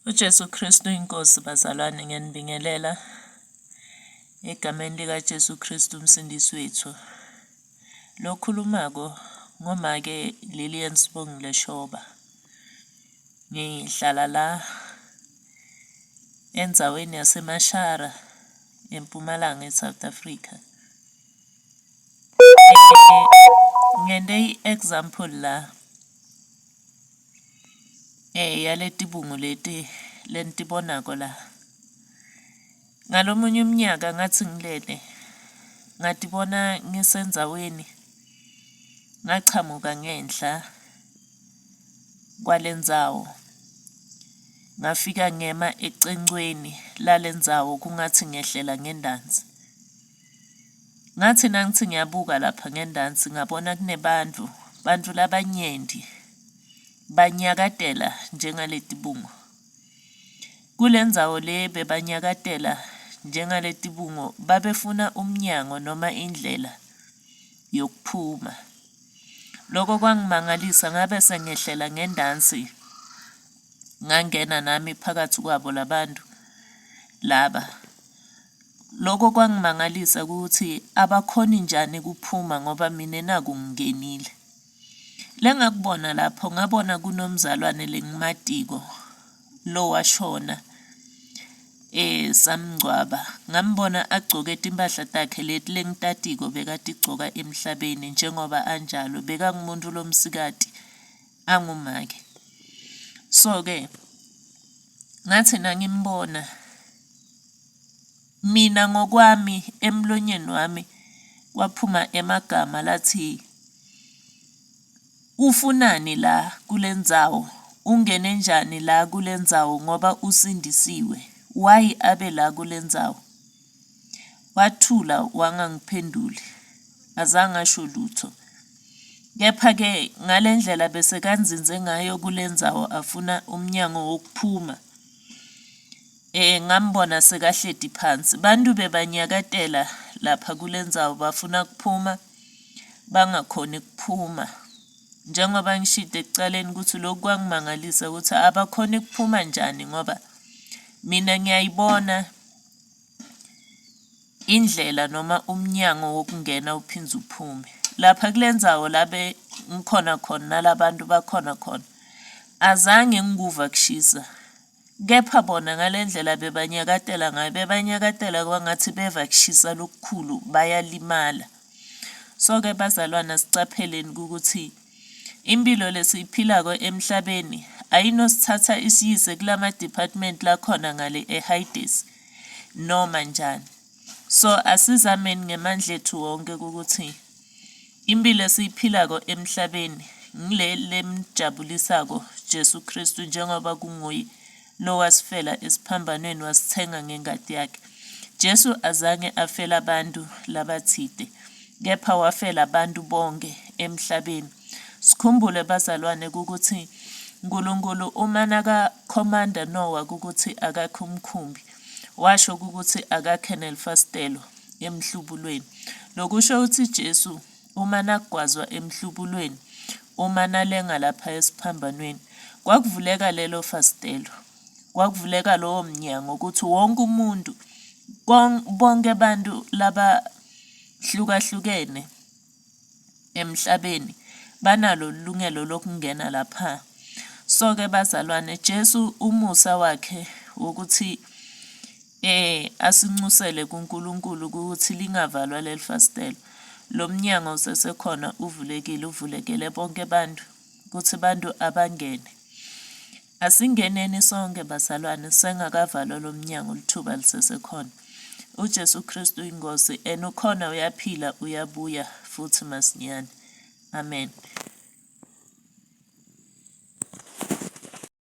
uJesu Kristu inkosi bazalwane ngiyanibingelela egameni lika Jesu Kristu umsindisi wethu. Lo khulumako ngomake Lilian Sibongile Shoba. Ngihlala la endzaweni yaseMashara eMpumalanga eSouth Africa. Ngende i-example la yaletibungu leti lentibonako la. Ngalomunye umnyaka ngathi ngilele ngatibona ngisendzaweni ngachamuka ngenhla kwalendzawo ngafika ngema ecencweni lalendzawo kungathi ngehlela ngendansi. Ngathi nangithi ngiyabuka lapha ngendansi ngabona kunebantu labanyenti banyakatela njengaletibungu. Kulendzawo le bebanyakatela njengaletibungu babefuna umnyango noma indlela yokuphuma. Lokho kwangimangalisa ngabe sengehlela ngendansi ngangena nami phakathi kwabo labantu laba. Lokho kwangimangalisa ukuthi abakhoni njani kuphuma ngoba mina naku ngingenile. Lengakubona lapho ngabona kunomzalwane lengimadiko lo washona samngcwaba. Ngambona agcoke impahla takhe leti lengitatiko bekatigcoka emhlabeni njengoba anjalo bekangumuntu lomsikati angumake. So ke ngathi nangimbona mina ngokwami emlonyeni wami kwaphuma emagama lathi ufunani la kulendzawo, ungene njani la kulendzawo ngoba usindisiwe, why abe la kulendzawo? Wathula wangangiphenduli azange asho lutho. Kepha ke ngalendlela bese kanzinze ngayo kulendzawo afuna umnyango wokuphuma. Ngambona sekahleti phansi. Bantu bebanyakatela lapha kulendzawo bafuna kuphuma bangakhoni kuphuma. Njengoba ngishide ekucaleni ukuthi lokhu kwangimangalisa ukuthi abakhoni kuphuma njani ngoba mina ngiyayibona indlela noma umnyango wokungena uphinze uphume. Lapha kulendzawo labe ngikhona khona nalabantu bakhona khona azange ngikuva kushisa. Kepha bona ngalendlela bebanyakatela ngayo bebanyakatela kwangathi beva kushisa lokukhulu bayalimala. So ke bazalwana sicapheleni ukuthi impilo lesiyiphilako emhlabeni ayinosithatha isiyise kulama department la khona ngale eHayidesi noma njani. So asizameni ngemandla ethu wonke ukuthi impilo esiyiphilako emhlabeni ngile lemjabulisako Jesu Kristu njengoba kunguye lo wasifela esiphambanweni wasithenga ngengadi yakhe. Jesu azange afela abantu labathide kepha wafela abantu bonke emhlabeni. Sikhumbule bazalwane ukuthi uNkulunkulu uma naka commanda Noah ukuthi akakho umkhumbi washo ukuthi akakhe nelifastelo emhlubulweni. Lokusho ukuthi Jesu uma nakugwazwa emhlubulweni uma nalenga lapha esiphambanweni kwakuvuleka lelo fastelo, kwakuvuleka lowo mnyango ukuthi wonke umuntu bonke abantu laba hlukahlukene emhlabeni banalo ilungelo lokungena lapha. So ke bazalwane Jesu umusa wakhe ukuthi asincusele kuNkulunkulu ukuthi lingavalwa lelifastelo. Lo mnyango usesekhona uvulekele bonke abantu ukuthi abantu abangene. Asingeneni sonke bazalwane sengakavalwa lo mnyango lithuba lisesekhona. uJesu Kristu inkosi ukhona uyaphila uyabuya futhi masinyane. Amen.